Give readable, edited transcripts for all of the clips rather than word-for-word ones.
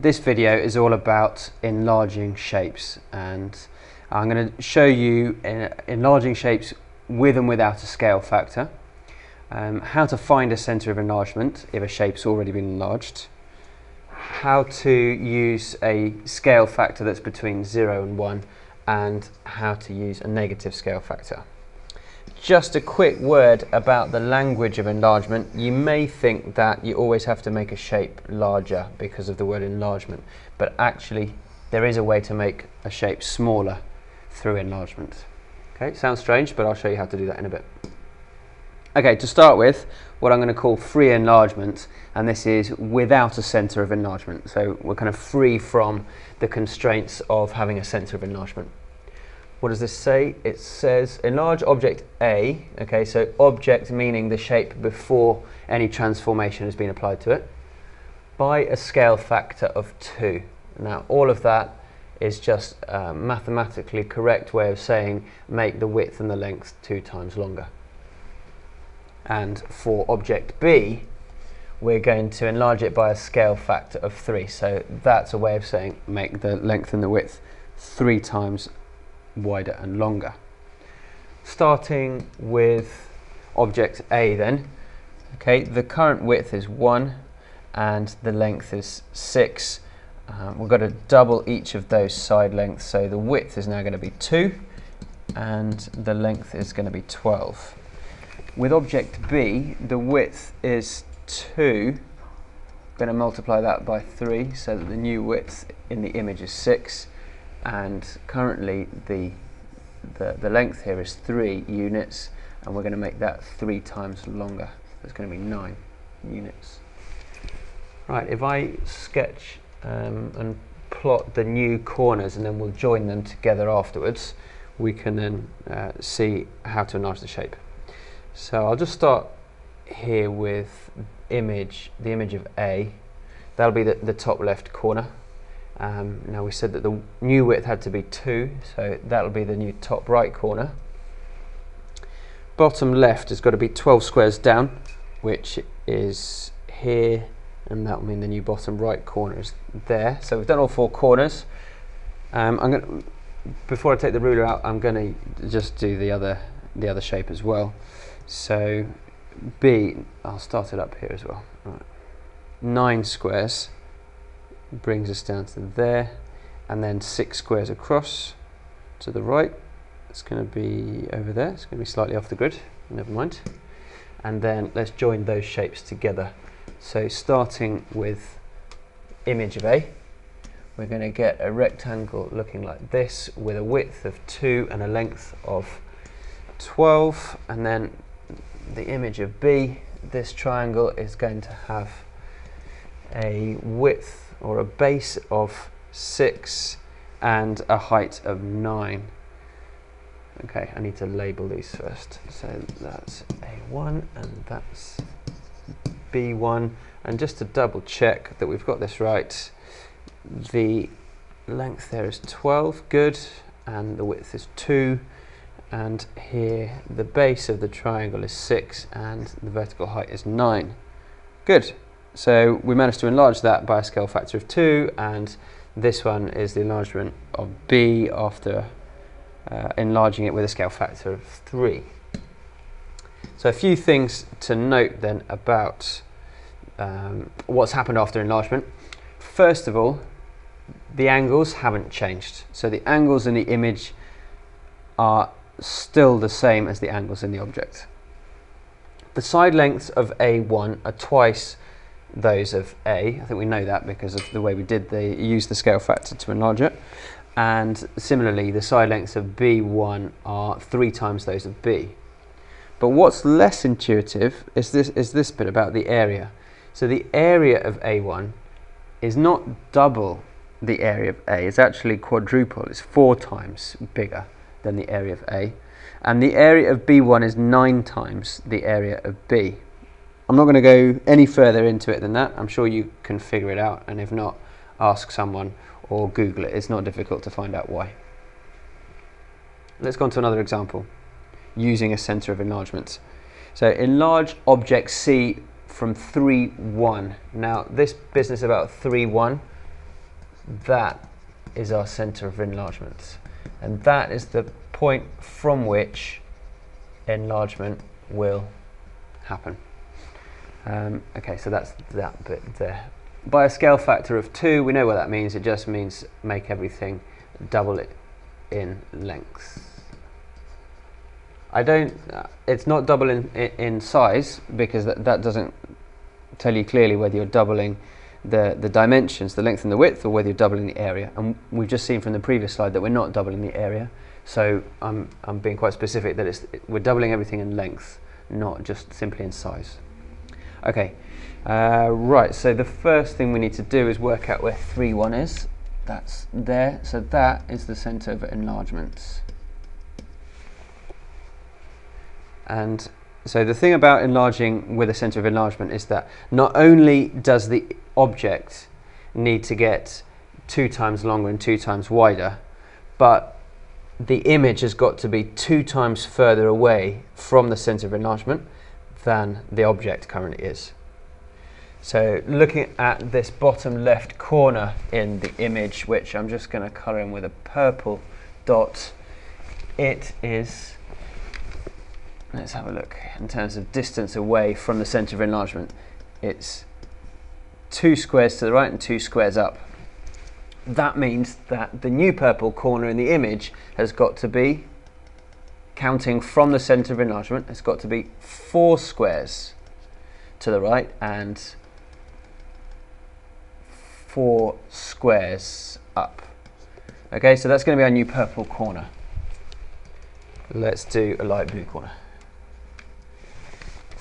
This video is all about enlarging shapes, and I'm going to show you enlarging shapes with and without a scale factor, how to find a centre of enlargement if a shape's already been enlarged, how to use a scale factor that's between 0 and 1, and how to use a negative scale factor. Just a quick word about the language of enlargement. You may think that you always have to make a shape larger because of the word enlargement, but actually there is a way to make a shape smaller through enlargement. Okay, sounds strange, but I'll show you how to do that in a bit. Okay, to start with, what I'm going to call free enlargement, and this is without a centre of enlargement. So we're kind of free from the constraints of having a centre of enlargement. What does this say? It says enlarge object A, okay, so object meaning the shape before any transformation has been applied to it, by a scale factor of 2. Now all of that is just a mathematically correct way of saying make the width and the length 2 times longer. And for object B, we're going to enlarge it by a scale factor of 3. So that's a way of saying make the length and the width 3 times wider and longer. Starting with object A then, okay, the current width is 1 and the length is 6. We've got to double each of those side lengths, so the width is now going to be 2 and the length is going to be 12. With object B, the width is 2. I'm going to multiply that by 3 so that the new width in the image is 6. And currently the length here is 3 units, and we're going to make that 3 times longer. It's going to be 9 units. Right, if I sketch and plot the new corners and then we'll join them together afterwards, we can then see how to enlarge the shape. So I'll just start here with the image of A. That'll be the top left corner. Now we said that the new width had to be 2, so that'll be the new top right corner. Bottom left has got to be 12 squares down, which is here, and that'll mean the new bottom right corner is there. So we've done all 4 corners. Before I take the ruler out, I'm going to just do the other shape as well. So B, I'll start it up here as well. Right. 9 squares brings us down to there, and then 6 squares across to the right. It's going to be over there. It's going to be slightly off the grid, never mind. And then let's join those shapes together. So starting with image of A, we're going to get a rectangle looking like this with a width of 2 and a length of 12. And then the image of B, this triangle is going to have a width or a base of 6 and a height of 9. Okay, I need to label these first. So that's A1 and that's B1. And just to double check that we've got this right, the length there is 12, good, and the width is 2. And here the base of the triangle is 6 and the vertical height is 9. Good. So we managed to enlarge that by a scale factor of 2, and this one is the enlargement of B after enlarging it with a scale factor of 3. So a few things to note then about what's happened after enlargement. First of all, the angles haven't changed. So the angles in the image are still the same as the angles in the object. The side lengths of A1 are twice those of A. I think we know that because of the way we used the scale factor to enlarge it. And similarly, the side lengths of B1 are 3 times those of B. But what's less intuitive is this bit about the area. So the area of A1 is not double the area of A, it's actually quadruple. It's 4 times bigger than the area of A. And the area of B1 is 9 times the area of B. I'm not going to go any further into it than that. I'm sure you can figure it out, and if not, ask someone or Google it. It's not difficult to find out why. Let's go on to another example using a centre of enlargement. So enlarge object C from 3, 1. Now this business about 3, 1 that is our centre of enlargement, and that is the point from which enlargement will happen. Okay, so that's that bit there. By a scale factor of 2, we know what that means. It just means make everything double it in length. It's not double in size, because that doesn't tell you clearly whether you're doubling the dimensions, the length and the width, or whether you're doubling the area. And we've just seen from the previous slide that we're not doubling the area. So I'm being quite specific that we're doubling everything in length, not just simply in size. Okay, right, so the first thing we need to do is work out where 3, 1 is. That's there, so that is the centre of enlargement. And so the thing about enlarging with a centre of enlargement is that not only does the object need to get 2 times longer and 2 times wider, but the image has got to be 2 times further away from the centre of enlargement than the object currently is. So looking at this bottom left corner in the image, which I'm just going to colour in with a purple dot, it is, let's have a look in terms of distance away from the centre of enlargement. It's 2 squares to the right and 2 squares up. That means that the new purple corner in the image has got to be, counting from the centre of enlargement, it's got to be 4 squares to the right and 4 squares up. Okay, so that's going to be our new purple corner. Let's do a light blue corner.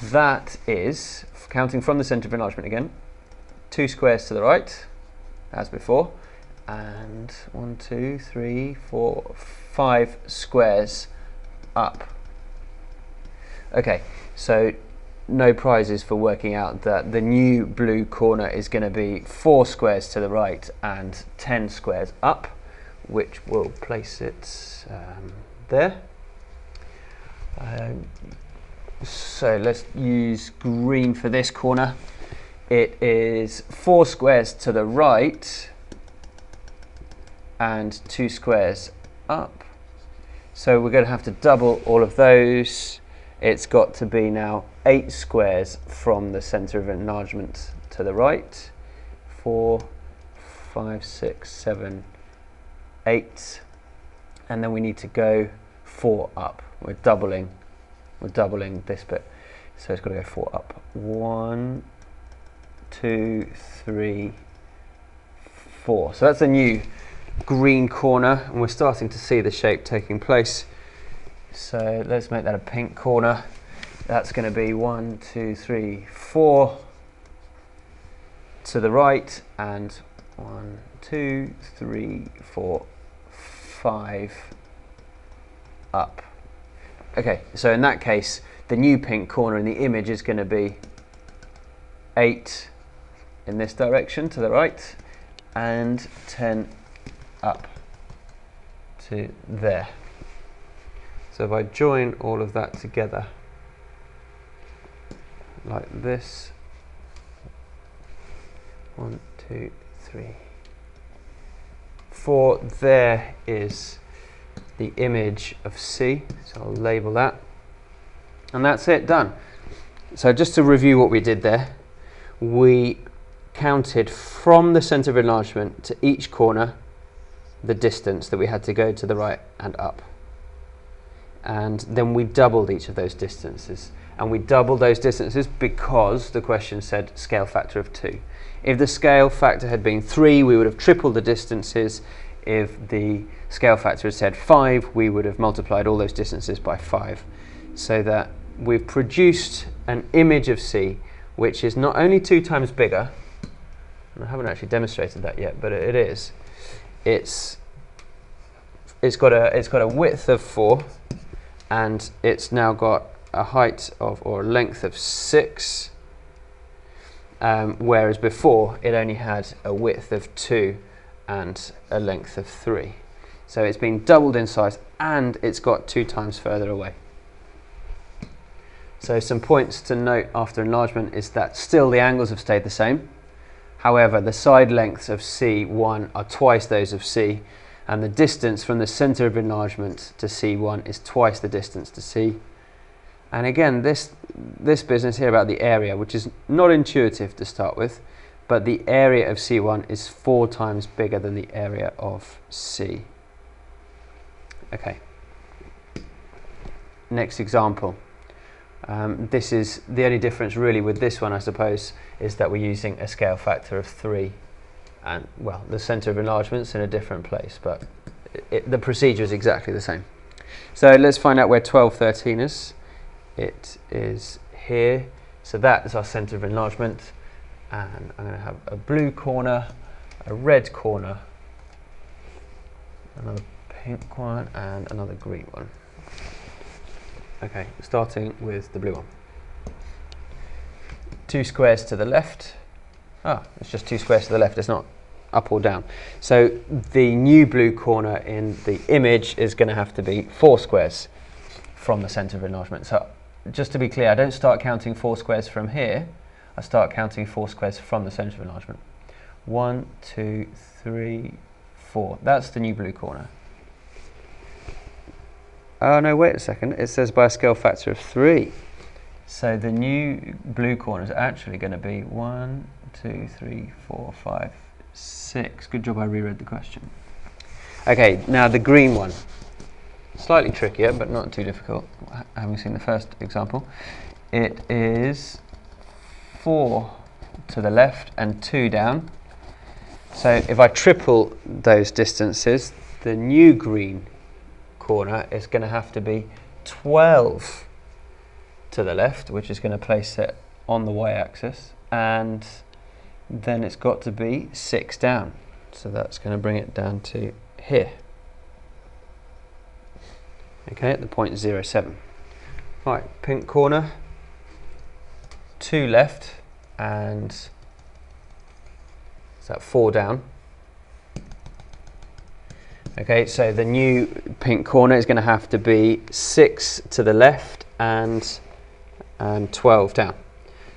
That is, counting from the centre of enlargement again, 2 squares to the right, as before, and 1, 2, 3, 4, 5 squares up. Okay, so no prizes for working out that the new blue corner is going to be 4 squares to the right and 10 squares up, which will place it there. So let's use green for this corner. It is 4 squares to the right and 2 squares up. So we're going to have to double all of those. It's got to be now 8 squares from the centre of enlargement to the right. 4, 5, 6, 7, 8. And then we need to go 4 up. We're doubling this bit. So it's got to go 4 up. 1, 2, 3, 4. So that's a new green corner, and we're starting to see the shape taking place. So let's make that a pink corner. That's going to be 1, 2, 3, 4 to the right, and 1, 2, 3, 4, 5 up. Okay, so in that case, the new pink corner in the image is going to be 8 in this direction to the right, and 10 up to there. So if I join all of that together like this, 1, 2, 3, 4, there is the image of C, so I'll label that, and that's it, done. So just to review what we did there, we counted from the centre of enlargement to each corner the distance that we had to go to the right and up, and then we doubled each of those distances, and we doubled those distances because the question said scale factor of 2. If the scale factor had been 3, we would have tripled the distances. If the scale factor had said 5, we would have multiplied all those distances by 5, so that we've produced an image of C which is not only 2 times bigger, and I haven't actually demonstrated that yet, but it is. It's got a width of 4, and it's now got a height of, or a length of 6, whereas before it only had a width of 2 and a length of 3. So it's been doubled in size, and it's got 2 times further away. So some points to note after enlargement is that still the angles have stayed the same. However, the side lengths of C1 are twice those of C, and the distance from the center of enlargement to C1 is twice the distance to C. And again, this business here about the area, which is not intuitive to start with, but the area of C1 is 4 times bigger than the area of C. Okay. Next example. This is the only difference really with this one, I suppose, is that we're using a scale factor of 3, and well, the center of enlargement's in a different place, but the procedure is exactly the same. So let's find out where 1213 is. It is here, so that is our center of enlargement, and I'm going to have a blue corner, a red corner, another pink one, and another green one. Okay, starting with the blue one. 2 squares to the left. Ah, it's just 2 squares to the left, it's not up or down. So the new blue corner in the image is going to have to be 4 squares from the center of enlargement. So just to be clear, I don't start counting 4 squares from here, I start counting 4 squares from the center of enlargement. 1, 2, 3, 4. That's the new blue corner. Oh no, wait a second, it says by a scale factor of 3. So the new blue corner is actually going to be 1, 2, 3, 4, 5, 6. Good job I reread the question. Okay, now the green one. Slightly trickier, but not too difficult, having seen the first example. It is 4 to the left and 2 down. So if I triple those distances, the new green corner is going to have to be 12 to the left, which is going to place it on the y-axis, and then it's got to be 6 down, so that's going to bring it down to here, okay, at the point 0.07. Right, pink corner, 2 left, and is that 4 down. Okay, so the new pink corner is going to have to be 6 to the left and 12 down.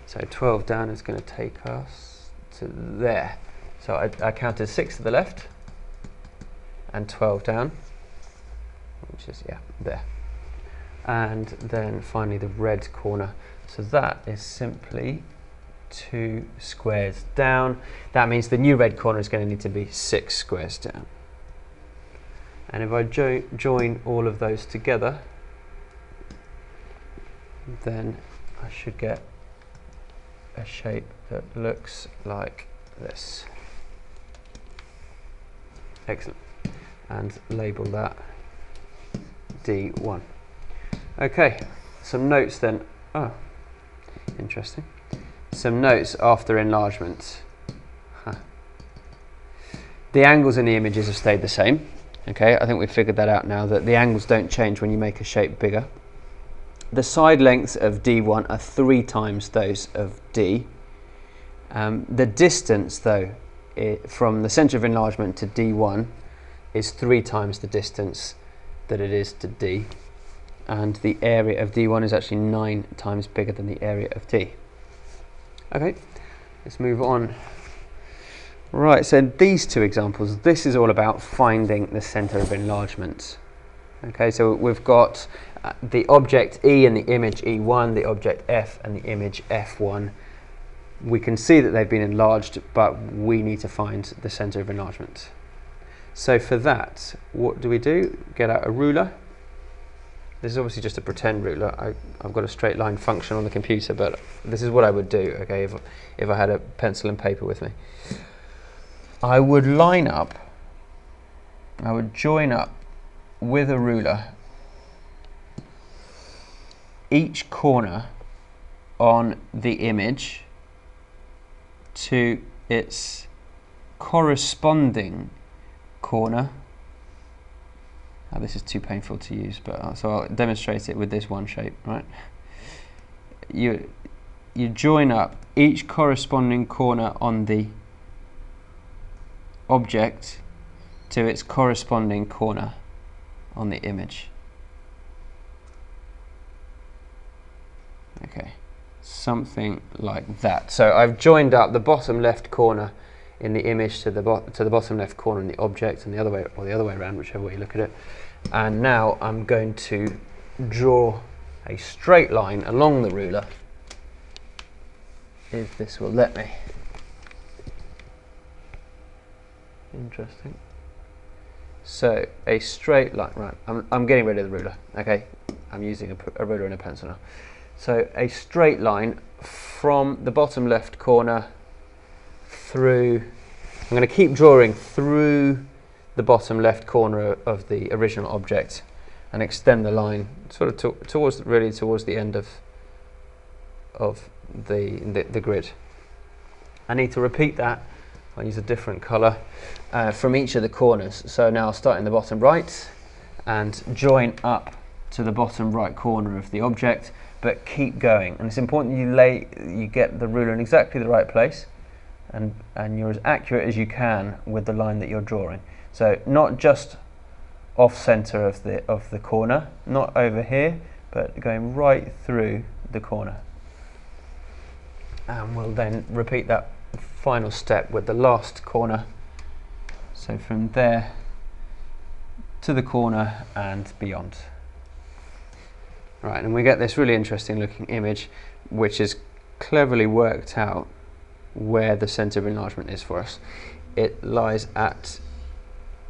So 12 down is going to take us to there. So I counted 6 to the left and 12 down, which is, yeah, there. And then finally the red corner. So that is simply 2 squares down. That means the new red corner is going to need to be 6 squares down. And if I join all of those together, then I should get a shape that looks like this. Excellent. And label that D1. Okay, some notes then. Oh, interesting. Some notes after enlargement. The angles in the images have stayed the same. Okay, I think we've figured that out now, that the angles don't change when you make a shape bigger. The side lengths of D1 are 3 times those of D. The distance, though, from the center of enlargement to D1 is 3 times the distance that it is to D. And the area of D1 is actually 9 times bigger than the area of D. Okay, let's move on. Right, so these 2 examples, this is all about finding the center of enlargement. Okay, so we've got the object E and the image E1, the object F and the image F1. We can see that they've been enlarged, but we need to find the center of enlargement. So for that, what do? Get out a ruler. This is obviously just a pretend ruler. I've got a straight line function on the computer, but this is what I would do, okay, if I had a pencil and paper with me. I would line up, I would join up with a ruler each corner on the image to its corresponding corner. Oh, this is too painful to use, but so I'll demonstrate it with this one shape, right? You join up each corresponding corner on the object to its corresponding corner on the image. Okay, something like that. So I've joined up the bottom left corner in the image to the bottom left corner in the object, and the other way, or the other way around, whichever way you look at it. And now I'm going to draw a straight line along the ruler, if this will let me. Interesting. So a straight line, right, I'm getting rid of the ruler, okay? I'm using a ruler and a pencil now. So a straight line from the bottom left corner through, I'm going to keep drawing through the bottom left corner of the original object and extend the line sort of towards the end of the grid. I need to repeat that. I'll use a different colour from each of the corners. So now I'll start in the bottom right and join up to the bottom right corner of the object, but keep going. And it's important you get the ruler in exactly the right place, and you're as accurate as you can with the line that you're drawing. So not just off centre of the corner, not over here, but going right through the corner. And we'll then repeat that final step with the last corner. So from there to the corner and beyond. Right, and we get this really interesting looking image, which is cleverly worked out where the centre of enlargement is for us. It lies at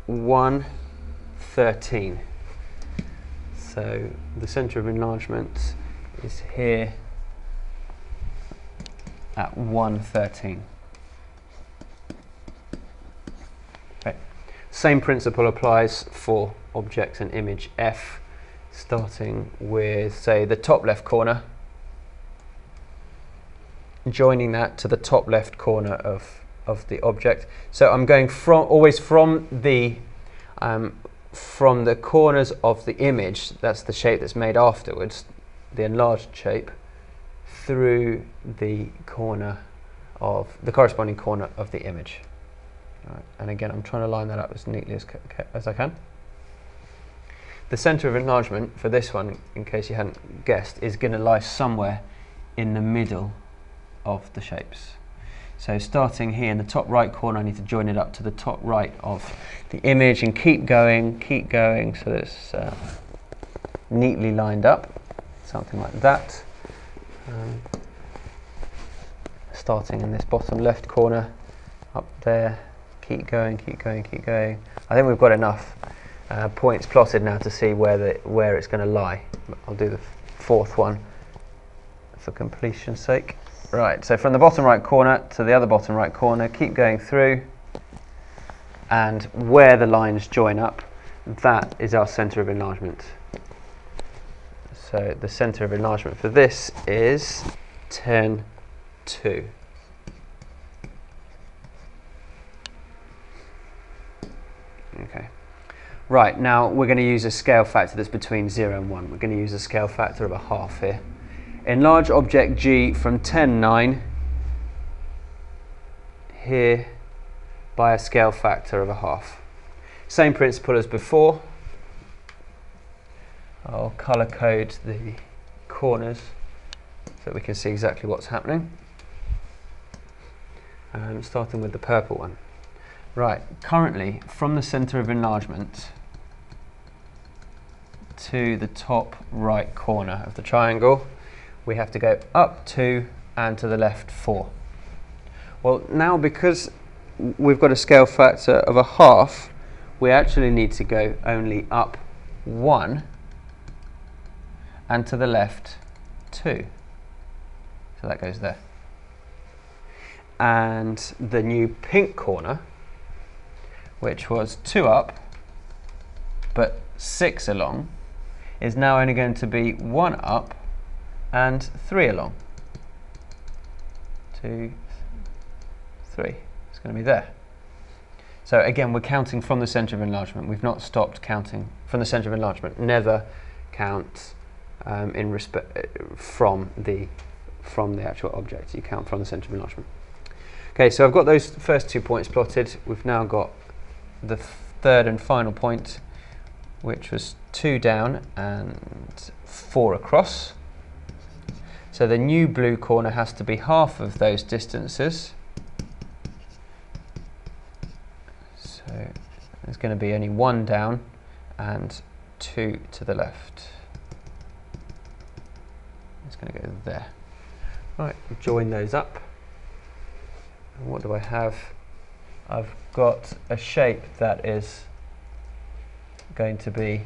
113. So the centre of enlargement is here at 113. Okay. Same principle applies for objects and image F, starting with, say, the top left corner, joining that to the top left corner of the object. So I'm going always from the corners of the image, that's the shape that's made afterwards, the enlarged shape, through the corresponding corner of the image. Right. And again, I'm trying to line that up as neatly as I can. The centre of enlargement for this one, in case you hadn't guessed, is going to lie somewhere in the middle of the shapes. So starting here in the top right corner, I need to join it up to the top right of the image and keep going so that it's neatly lined up, something like that. Starting in this bottom left corner, up there, keep going. I think we've got enough points plotted now to see where it's going to lie. I'll do the fourth one for completion's sake. Right, so from the bottom right corner to the other bottom right corner, keep going through, and where the lines join up, that is our centre of enlargement. So the centre of enlargement for this is 10, 2. Okay. Right, now we're going to use a scale factor that's between 0 and 1. We're going to use a scale factor of 1/2 here. Enlarge object G from 10, 9 here by a scale factor of 1/2. Same principle as before. I'll colour code the corners so that we can see exactly what's happening. Starting with the purple one. Right, currently from the centre of enlargement to the top right corner of the triangle, we have to go up 2 and to the left 4. Well, now because we've got a scale factor of 1/2, we actually need to go only up 1 and to the left 2. So that goes there. And the new pink corner, which was 2 up but 6 along, is now only going to be 1 up and 3 along. 2, 3. It's going to be there. So again, we're counting from the centre of enlargement. We've not stopped counting from the centre of enlargement. Never count in respect from the actual object. You count from the centre of enlargement. Okay, so I've got those first 2 points plotted. We've now got the third and final point, which was 2 down and 4 across. So So the new blue corner has to be half of those distances. So there's going to be only 1 down and 2 to the left. It's going to go there. Right, join those up. And what do I have? I've got a shape that is going to be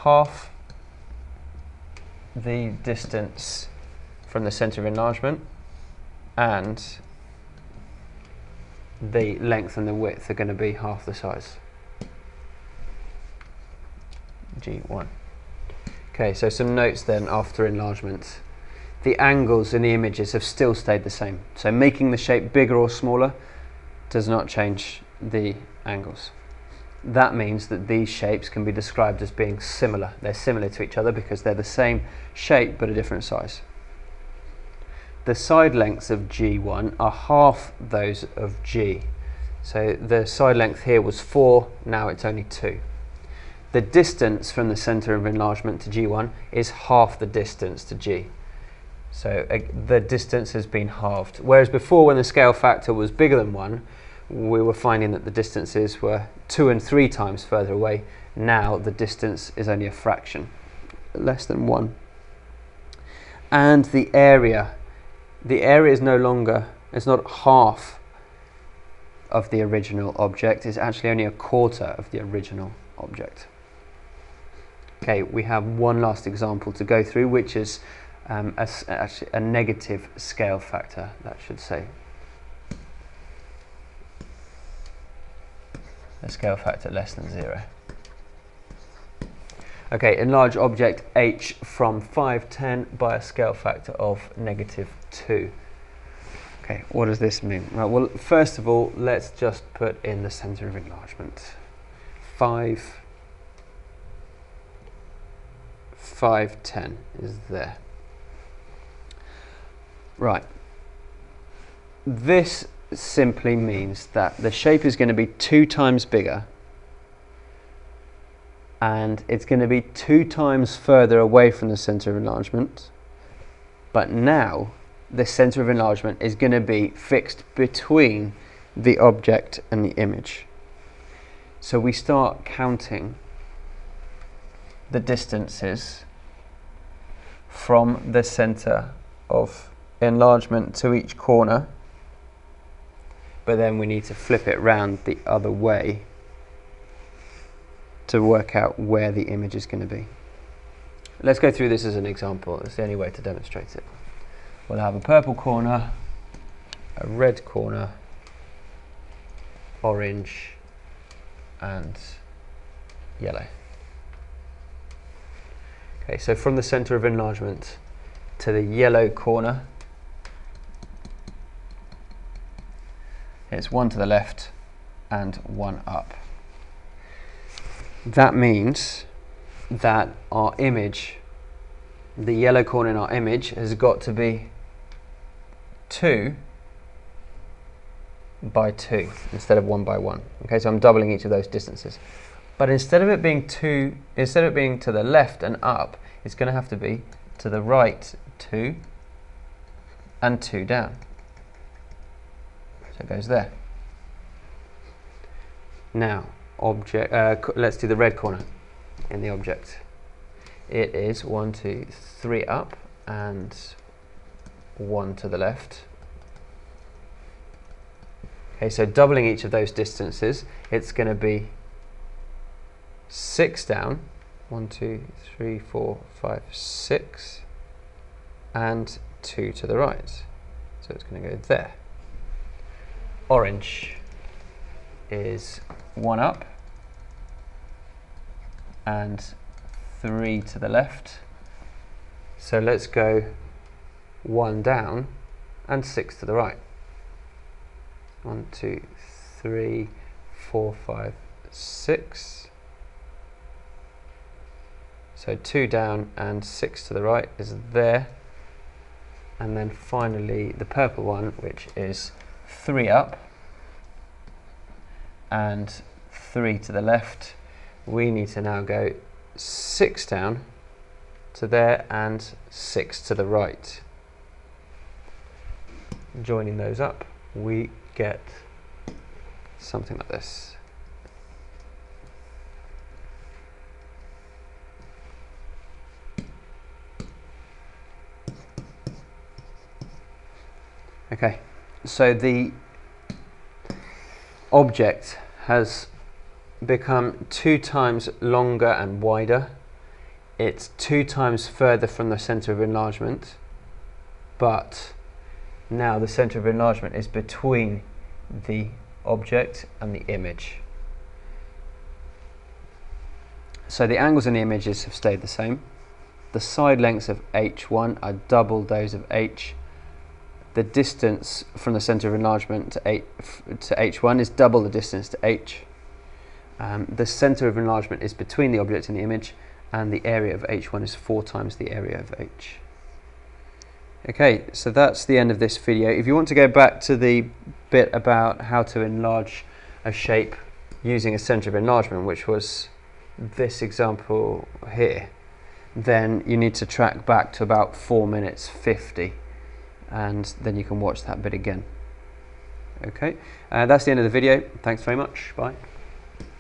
half the distance from the centre of enlargement, and the length and the width are going to be half the size. G1. Okay, so some notes then after enlargement. The angles in the images have still stayed the same. So making the shape bigger or smaller does not change the angles. That means that these shapes can be described as being similar. They're similar to each other because they're the same shape but a different size. The side lengths of G1 are half those of G. So the side length here was 4, now it's only 2. The distance from the centre of enlargement to G1 is half the distance to G. So the distance has been halved. Whereas before, when the scale factor was bigger than 1, we were finding that the distances were 2 and 3 times further away. Now the distance is only a fraction, less than 1. And the area is no longer, it's not half of the original object, it's actually only a quarter of the original object. Okay, we have one last example to go through, which is actually a negative scale factor, that should say. A scale factor less than 0. Okay, enlarge object H from 510 by a scale factor of -2. Okay, what does this mean? Right, well, first of all, let's just put in the centre of enlargement. 510 is there. Right. This simply means that the shape is going to be 2 times bigger, and it's going to be 2 times further away from the centre of enlargement, but now the centre of enlargement is going to be fixed between the object and the image. So we start counting the distances from the centre of enlargement to each corner, but then we need to flip it round the other way to work out where the image is going to be. Let's go through this as an example. It's the only way to demonstrate it. We'll have a purple corner, a red corner, orange, and yellow. Okay, so from the centre of enlargement to the yellow corner, it's 1 to the left and 1 up. That means that our image, the yellow corner in our image, has got to be 2 by 2 instead of 1 by 1. Okay, so I'm doubling each of those distances. But instead of it being to the left and up, it's going to have to be to the right 2 and 2 down. So it goes there. Now, let's do the red corner in the object. It is 1, 2, 3 up and 1 to the left. Okay, so doubling each of those distances, it's going to be 6 down, 1, 2, 3, 4, 5, 6, and 2 to the right. So it's going to go there. Orange is 1 up and 3 to the left. So let's go 1 down and 6 to the right. 1, 2, 3, 4, 5, 6. So 2 down and 6 to the right is there. And then finally the purple one, which is 3 up and 3 to the left. We need to now go 6 down to there and 6 to the right. Joining those up, we get something like this. Okay, so the object has become 2 times longer and wider. It's 2 times further from the center of enlargement, but now the center of enlargement is between the object and the image. So the angles in the images have stayed the same. The side lengths of H1 are double those of H. The distance from the center of enlargement to H1 is double the distance to H. The center of enlargement is between the object and the image, and the area of H1 is 4 times the area of H. Okay, so that's the end of this video. If you want to go back to the bit about how to enlarge a shape using a center of enlargement, which was this example here, then you need to track back to about 4 minutes 50, and then you can watch that bit again. Okay, that's the end of the video. Thanks very much. Bye.